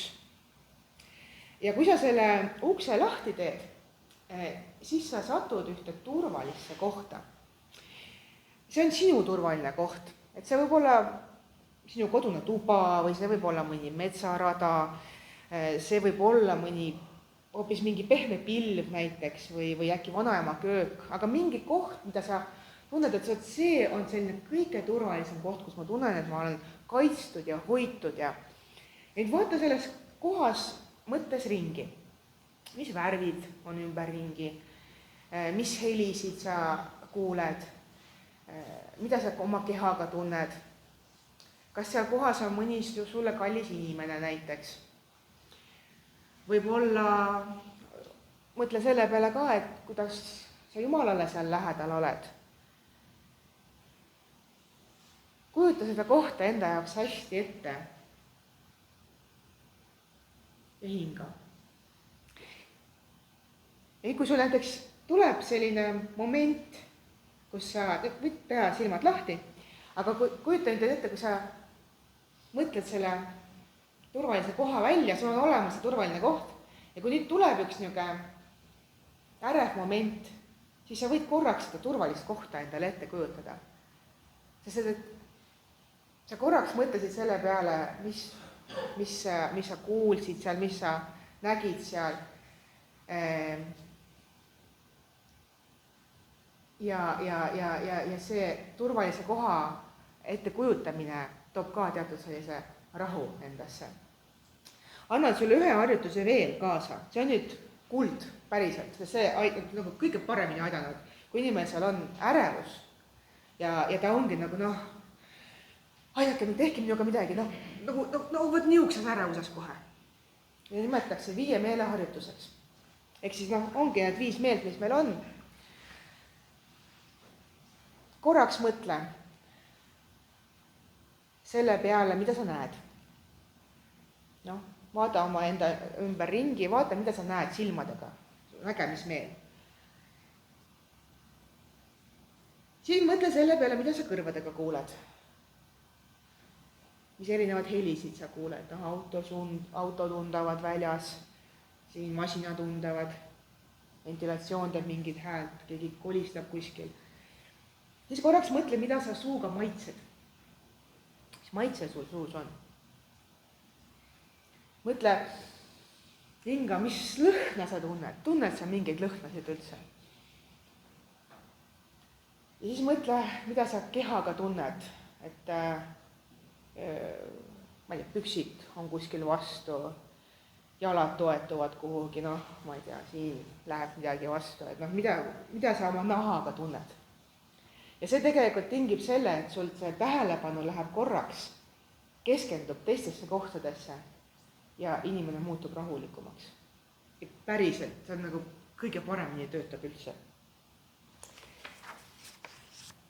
Ja kui sa selle ukse lahti teed, siis sa satud ühte turvalisse kohta. See on sinu turvaline koht. Et see võib olla sinu kodune tuba või see võib olla mõni metsarada, see võib olla hoopis mingi pehme pilv näiteks või äkki vanaema köök, aga mingi koht, mida sa tunned, et see on selline kõige turvalisem koht, kus ma tunnen, et ma olen kaitstud ja hoitud ja et vaata selles kohas mõttes ringi. Mis värvid on ümberringi, mis helisid sa kuuled, mida sa oma kehaga tunned, kas seal kohas on mõni sulle kallis inimene näiteks. Võib-olla mõtle selle peale ka, et kuidas sa Jumalale seal lähedal oled. Kujuta seda kohta enda jaoks hästi ette ja hinga. Ja kui sul näiteks tuleb selline moment, kus sa võid teha silmad lahti, aga kujuta enda ette, kui sa mõtled selle turvalise koha välja, sul on olemas see turvaline koht ja kui nüüd tuleb üks niisugune ärev moment, siis sa võid korraks seda turvalist kohta endale ette kujutada. Sest et sa korraks mõtlesid selle peale, mis sa kuulsid seal, mis sa nägid seal. Ja see turvalise koha ettekujutamine toob ka teatud sellise rahu endasse. Annan sulle ühe harjutuse veel kaasa. See on nüüd kuld päriselt. See aitab kõige paremini aidanud, kui inimesel on ärevus ja ta ongi aidake, tehke minuga midagi, võt niukses ärevuseks kohe. Ja nimetatakse 5 meeleharjutuseks. Ehk siis ongi need 5 meelt, mis meil on. Korraks mõtle selle peale, mida sa näed. Vaata oma enda ümber ringi, vaata, mida sa näed silmadega, nägemismeel. Siis mõtle selle peale, mida sa kõrvadega kuuled. Mis erinevad helisid sa kuuled, auto tundavad väljas, siin masina tundavad, ventilatsioon teeb mingid häält, keegi kolistab kuskil. Siis korraks mõtle, mida sa suuga maitsed. Mis maitse sul suus on? Mõtle hinga, mis lõhna sa tunned. Tunned sa mingeid lõhnasid üldse? Ja siis mõtle, mida sa kehaga tunned, et ma ei tea, püksid on kuskil vastu, jalad toetuvad kuhugi, ma ei tea, siin läheb midagi vastu, et mida sa oma nahaga tunned. Ja see tegelikult tingib selle, et sul see tähelepanu läheb korraks, keskendub teistesse kohtadesse ja inimene muutub rahulikumaks. Et päriselt, see on kõige paremini töötab üldse.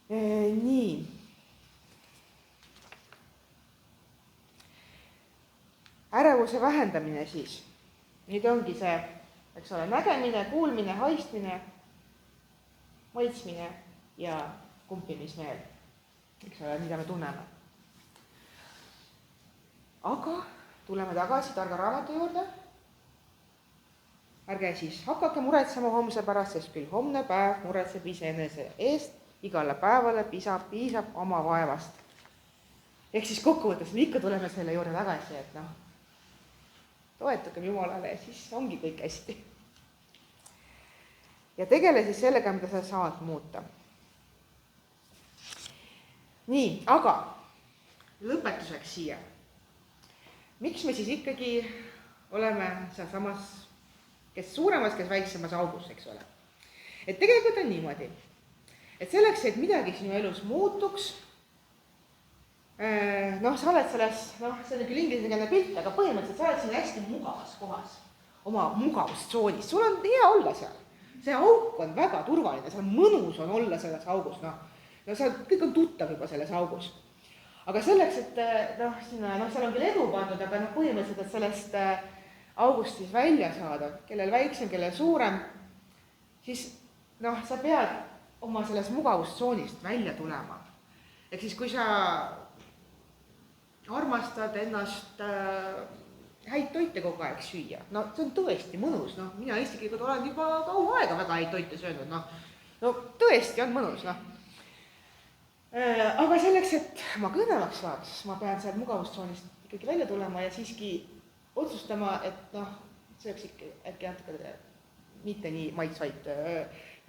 Nii. Ärevuse vähendamine siis. Nüüd ongi see, eks ole, nägemine, kuulmine, haistmine, maitsmine ja kumpimismeel. Eks ole, mida me tunneme. Aga tuleme tagasi targa raamatu juurde. Ärge siis hakake muretsema homse pärast, sest küll homne päev muretseb iseenese eest, igale päevale piisab oma vaevast. Ehk siis kokkuvõttes me ikka tuleme selle juurde tagasi, et toetugem Jumalale ja siis ongi kõik hästi. Ja tegele siis sellega, mida sa saad muuta. Nii, aga lõpetuseks siia. Miks me siis ikkagi oleme sealsamas, kes suuremas, kes väiksemas augus, eks ole? Et tegelikult on niimoodi, et selleks, et midagi sinu elus muutuks, noh, sa oled selles, noh, see on küll ingliskeelne pilt, aga põhimõtteliselt sa oled siin hästi mugavas kohas, oma mugavustsoonis, sul on hea olla seal. See auk on väga turvaline, seal mõnus on olla selles augus, noh, kõik on tuttav juba selles augus. Aga selleks, et noh, seal on küll edu pandud, aga noh, põhimõtteliselt, et sellest august siis välja saada, kellel väiksem, kellel suurem, siis noh, sa pead oma sellest mugavustsoonist välja tulema. Ehk siis, kui sa armastad ennast häid toite kogu aeg süüa, no see on tõesti mõnus, noh, mina eestiklikult olen juba kaua aega väga häid toite söönud, no tõesti on mõnus, noh. Aga selleks, et ma kõnevaks saaks, ma pean sealt mugavustsoonist ikkagi välja tulema ja siiski otsustama, et noh, sööks ikka äkki natuke mitte nii maitsvaid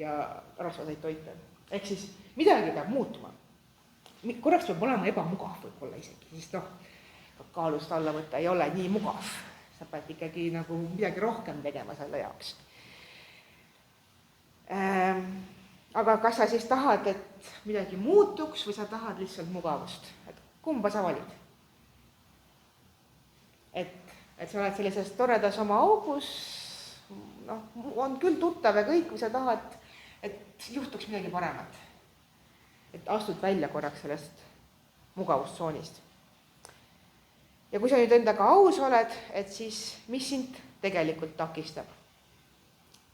ja rasvaseid toite. Ehk siis midagi peab muutuma. Korraks peab olema ebamugav võib-olla isegi, sest noh, kaalust alla võtta ei ole nii mugav. Sa pead ikkagi nagu midagi rohkem tegema selle jaoks. Aga kas sa siis tahad, et midagi muutuks või sa tahad lihtsalt mugavust? Et kumba sa valid? Et sa oled sellises toredas oma augus, noh, on küll tuttav ja kõik, või sa tahad, et juhtuks midagi paremat. Et astud välja korraks sellest mugavustsoonist. Ja kui sa nüüd endaga aus oled, et siis mis sind tegelikult takistab?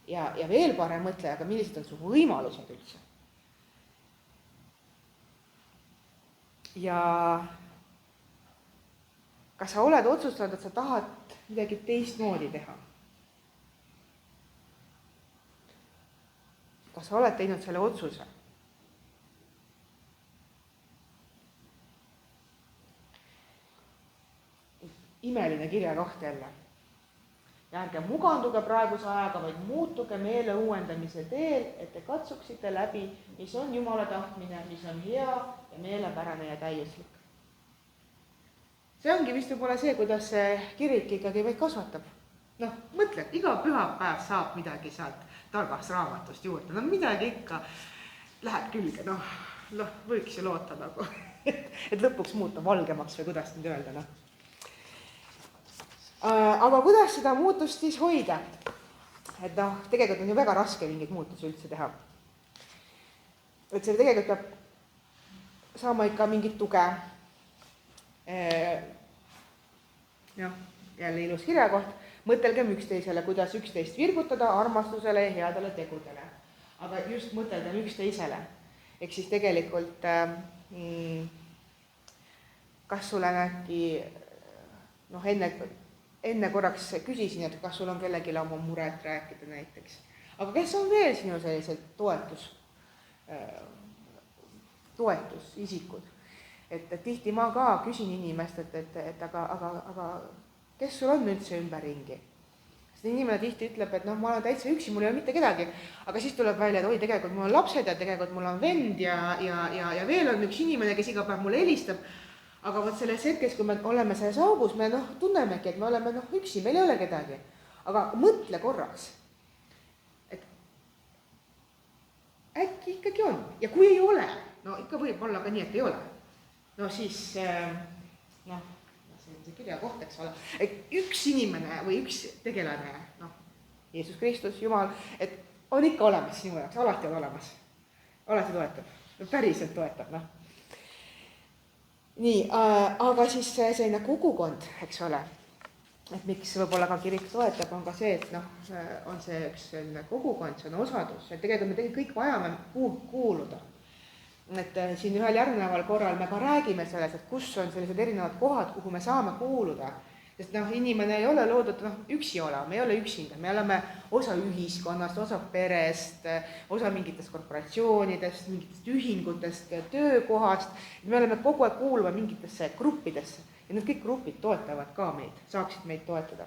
Ja veel parem mõtle, aga millised on su võimalused üldse? Ja kas sa oled otsustanud, et sa tahad midagi teistmoodi teha? Kas sa oled teinud selle otsuse? Imeline kirjakoht jälle. Ja ärge muganduge praeguse ajaga, vaid muutuge meele uuendamise teel, et te katsuksite läbi, mis on Jumala tahtmine, mis on hea ja meelepärane ja täiuslik. See ongi vist võib-olla see, kuidas see kirik ikkagi meid kasvatab. Noh, mõtle, iga pühapäev saab midagi sealt targast raamatust juurde. No midagi ikka läheb külge, noh, võiks ju loota nagu, et lõpuks muuta valgemaks või kuidas nüüd öelda, noh. Aga kuidas seda muutust siis hoida? Et noh, tegelikult on ju väga raske mingit muutusi üldse teha. Et see tegelikult peab saama ikka mingit tuge. Jah, jälle ilus kirjakoht. Mõtelgem üksteisele, kuidas üksteist virgutada armastusele ja headele tegudele. Aga just mõtelgem üksteisele. Ehk siis tegelikult, kas sul on äkki, noh, enne korraks küsisin, et kas sul on kellelegi oma muret rääkida näiteks. Aga kes on veel sinu sellised toetusisikud? Et tihti ma ka küsin inimest, et aga kes sul on üldse ümberringi? Sest inimene tihti ütleb, et noh, ma olen täitsa üksi, mul ei ole mitte kedagi, aga siis tuleb välja, et oi, tegelikult mul on lapsed ja tegelikult mul on vend ja veel on üks inimene, kes iga päev mulle helistab. Aga võt selles hetkes, kui me oleme selles augus, me tunnemegi, et me oleme üksi, meil ei ole kedagi. Aga mõtle korraks, et äkki ikkagi on. Ja kui ei ole, no ikka võib olla ka nii, et ei ole. No siis, noh, see on see kirja koht, eks ole. Et üks inimene või üks tegelane, noh, Jeesus Kristus, Jumal, et on ikka olemas sinu jaoks, alati on olemas. Alati toetab, päriselt toetab, noh. Nii, aga siis selline kogukond, eks ole, et miks võib-olla ka kirik toetab, on ka see, et noh, on see üks selline kogukond, see on osadus, et tegelikult me kõik vajame kuuluda. Et siin ühel järgneval korral me ka räägime selles, et kus on sellised erinevad kohad, kuhu me saame kuuluda. Sest noh, inimene ei ole loodud üksi olema, me ei ole üksinda, me oleme osa ühiskonnast, osa perest, osa mingitest korporatsioonidest, mingitest ühingutest, töökohast. Me oleme kogu aeg kuuluva mingitesse gruppidesse ja need kõik grupid toetavad ka meid, saaksid meid toetada.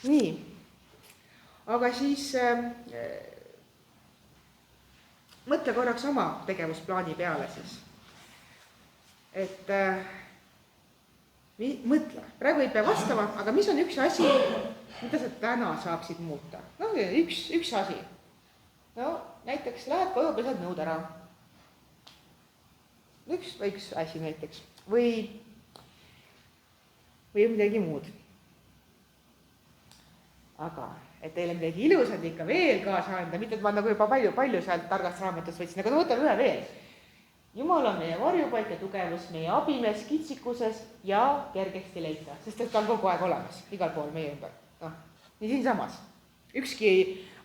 Nii, aga siis mõtle korraks oma tegevusplaani peale siis. Et mõtle, praegu ei pea vastama, aga mis on üks asi, mida sa täna saaksid muuta? No üks asi. No näiteks lähed koju, pesed nõud ära. üks asi näiteks või midagi muud. Aga et teile midagi ilusat ikka veel kaasa anda, mitte et ma nagu juba palju sealt targast raamatust võtsin, aga võtame ühe veel. Jumal on meie varjupaik ja tugevus, meie abimees kitsikuses ja kergesti leitav, sest et ta on kogu aeg olemas, igal pool meie ümber. Nii siinsamas. Ükski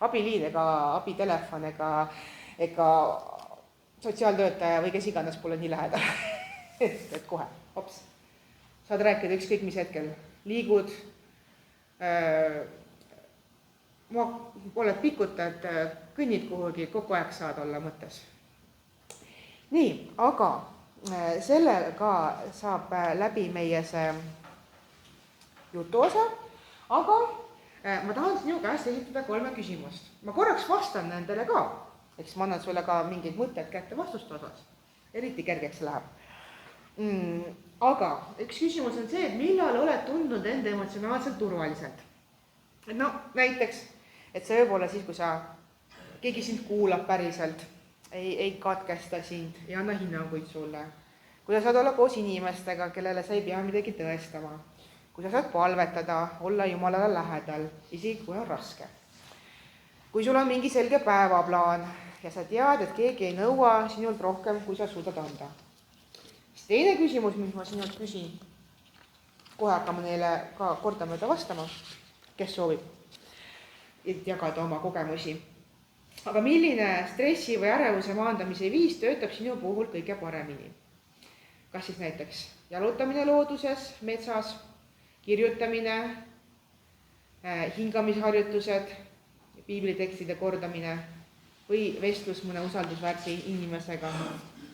abiliin ega abitelefon ega sotsiaaltöötaja või kes iganes pole nii lähedal. et kohe, hops. Saad rääkida ükskõik mis hetkel. Liigud, oled pikutad, kõnnid kuhugi, kogu aeg saad olla mõttes. Nii, aga sellega saab läbi meie see jutuosa, aga ma tahan sinu käest esitada 3 küsimust. Ma korraks vastan nendele ka, eks ma annan sulle ka mingid mõtted kätte vastuste osas. Eriti kergeks läheb. Aga üks küsimus on see, et millal oled tundnud enda emotsionaalselt turvaliselt? No näiteks, et see võib olla siis, kui keegi sind kuulab päriselt, ei katkesta sind, ei anna hinnanguid sulle. Kui sa saad olla koos inimestega, kellele sa ei pea midagi tõestama. Kui sa saad palvetada, olla Jumalale lähedal, isegi kui on raske. Kui sul on mingi selge päevaplaan ja sa tead, et keegi ei nõua sinult rohkem, kui sa suudad anda. Siis teine küsimus, mis ma sinult küsin, kohe hakkame neile ka kordamööda vastama, kes soovib jagada oma kogemusi. Aga milline stressi või ärevuse maandamise viis töötab sinu puhul kõige paremini? Kas siis näiteks jalutamine looduses, metsas, kirjutamine, hingamisharjutused, piiblitekstide kordamine või vestlus mõne usaldusväärse inimesega,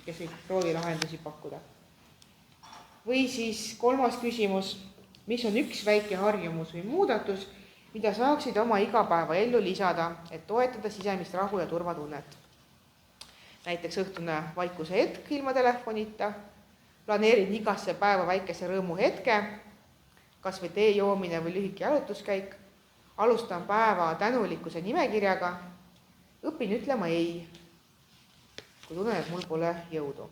kes võib proovi lahendusi pakkuda? Või siis 3. küsimus, mis on üks väike harjumus või muudatus, mida saaksid oma igapäeva ellu lisada, et toetada sisemist rahu ja turvatunnet. Näiteks õhtune vaikuse hetk ilma telefonita, planeerid igasse päeva väikese rõõmu hetke, kas või tee joomine või lühike jalutuskäik, alustan päeva tänulikkuse nimekirjaga, õpin ütlema ei, kui tunnen, et mul pole jõudu.